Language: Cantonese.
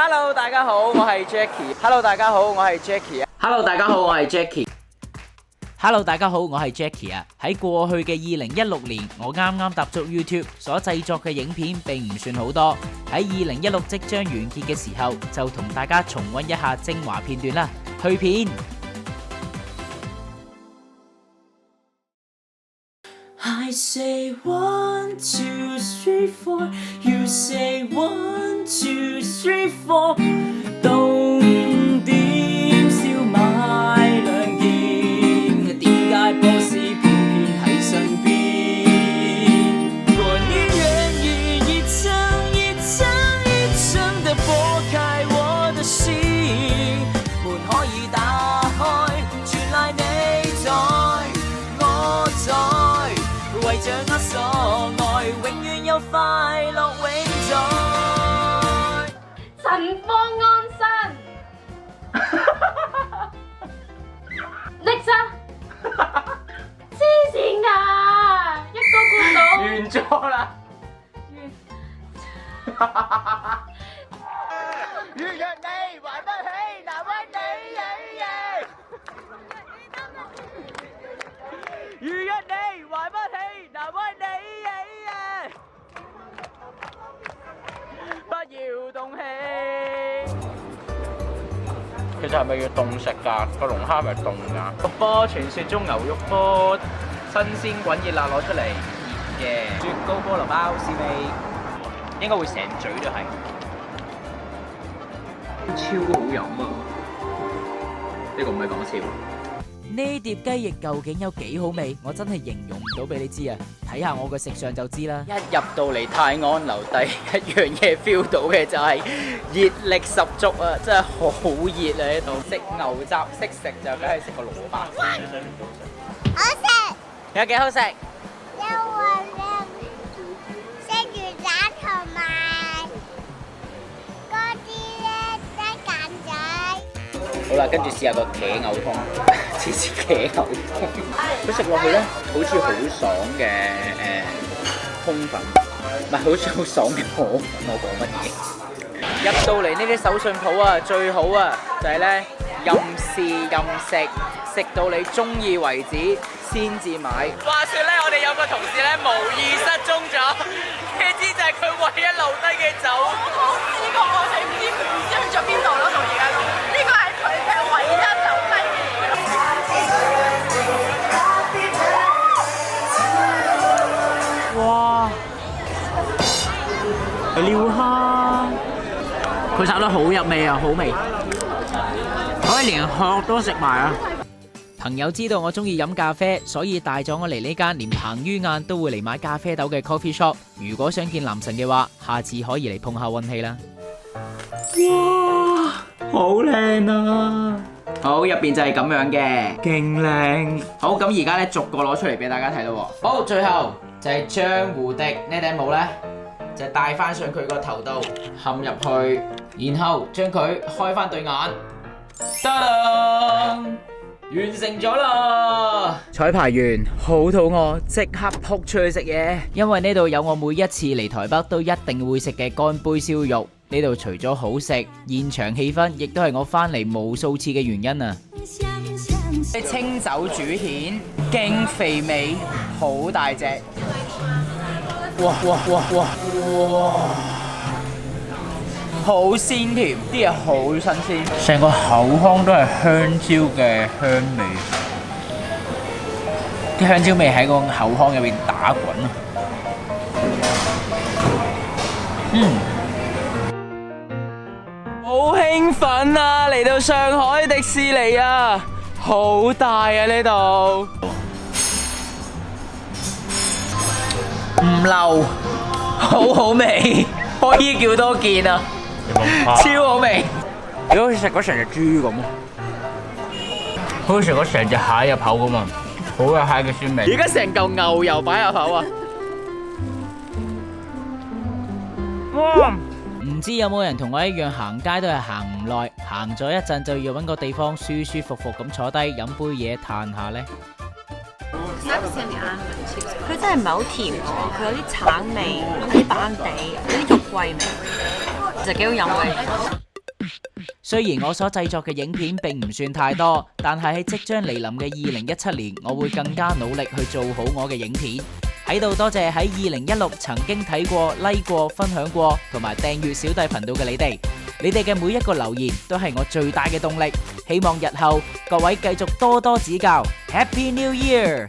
Hello， 大家好，我係 Jackie。Hello， 大家好，我係 Jackie。Hello， 大家好，我係 Jackie。Hello， 大家好，我係 Jackie 啊！喺過去嘅2016年，我啱啱踏足 YouTube 所製作嘅影片並唔算好多。喺2016即將完結嘅時候，就同大家重溫一下精華片段啦。去片。I say 1, 2, 3, 4 You say 1, 2, 3, 4凍點燒賣兩件，點解波士偏偏喺身邊？若你願意一層一層一層地剝開我的心，門可以打開，全賴你在，我在。為着我所愛，永遠有快樂永在。陳方安生，Next，黐線㗎，一個估到。完咗啦。如若你還不起，難為你。如若你還不起，難為你。不要動氣。其實係咪要凍食㗎？個龍蝦咪凍㗎？肉波，傳說中牛肉波，新鮮滾熱辣攞出嚟熱嘅。雪糕菠蘿包試味，應該會成嘴都係。超好飲啊！呢個唔係講笑。呢碟雞翼究竟有幾好味？我真係形容唔到俾你知啊！睇下我嘅食相就知啦。一入到嚟泰安樓第一樣嘢 feel 到嘅就係熱力十足啊！真係好熱啊！喺度食牛雜識食就梗係食個蘿蔔。好食，有幾好食？因為食魚蛋同埋嗰啲咧雞蛋仔。好啦，跟住試下個茄牛湯，次次茄牛湯。佢食落去咧，好似好爽嘅通粉，唔係好似好爽嘅河粉。我講乜嘢？入到嚟呢啲手信鋪啊，最好啊，就係咧任試任食，食到你中意為止先至買。話說咧，我哋有個同事咧無意失蹤咗，呢支就係佢唯一留低嘅酒。我試過，我係唔知去咗邊度咯，到而家都呢個係佢嘅唯一留低嘅嘢咯。哇！撩蝦，佢炒得好入味啊，好味，可以連殼都食埋啊！朋友知道我中意飲咖啡，所以帶咗我嚟呢間連彭于晏都會嚟買咖啡豆嘅 coffee shop。如果想見男神嘅話，下次可以嚟碰下運氣啦。哇，好靚啊！好，入邊就係咁樣嘅，勁靚。好，咁而家咧逐個攞出嚟俾大家睇咯。好，最後就係將胡迪呢頂帽咧，就戴翻上佢個頭度，冚入去，然後將佢開翻對眼，得啦！完成咗啦！彩排完，好肚餓，即刻撲出去食嘢。因為呢度有我每一次嚟台北都一定會食嘅乾杯燒肉。呢度除咗好食，現場氣氛亦都係我翻嚟無數次嘅原因啊！清酒煮蜆，勁肥美，好大隻。哇！好鮮甜，啲嘢好新鮮，成個口腔都係香蕉嘅香味，啲香蕉味喺個口腔入邊打滾啊！好興奮啊！嚟到上海迪士尼啊，好大啊呢度，唔漏，好好味，可以叫多件啊！超好味，好似食咗成隻豬咁，好似食咗成隻蟹入口咁啊！好有蟹嘅酸味。而家成嚿牛油擺入口啊！哇！唔知有冇人同我一樣行街都係行唔耐，行咗一陣就要揾個地方舒舒服服咁坐低飲杯嘢嘆下呢？佢真係唔係好甜喎，佢有啲橙味，有啲板地，有啲肉桂味，其實幾好飲嘅。雖然我所製作嘅影片並唔算太多，但係喺即將嚟臨嘅2017年，我會更加努力去做好我嘅影片。喺度多謝喺2016曾經睇過、like 過、分享過同埋訂閱小弟頻道嘅你哋。你哋嘅每一個留言都係我最大嘅動力。希望日後各位繼續多多指教。Happy New Year！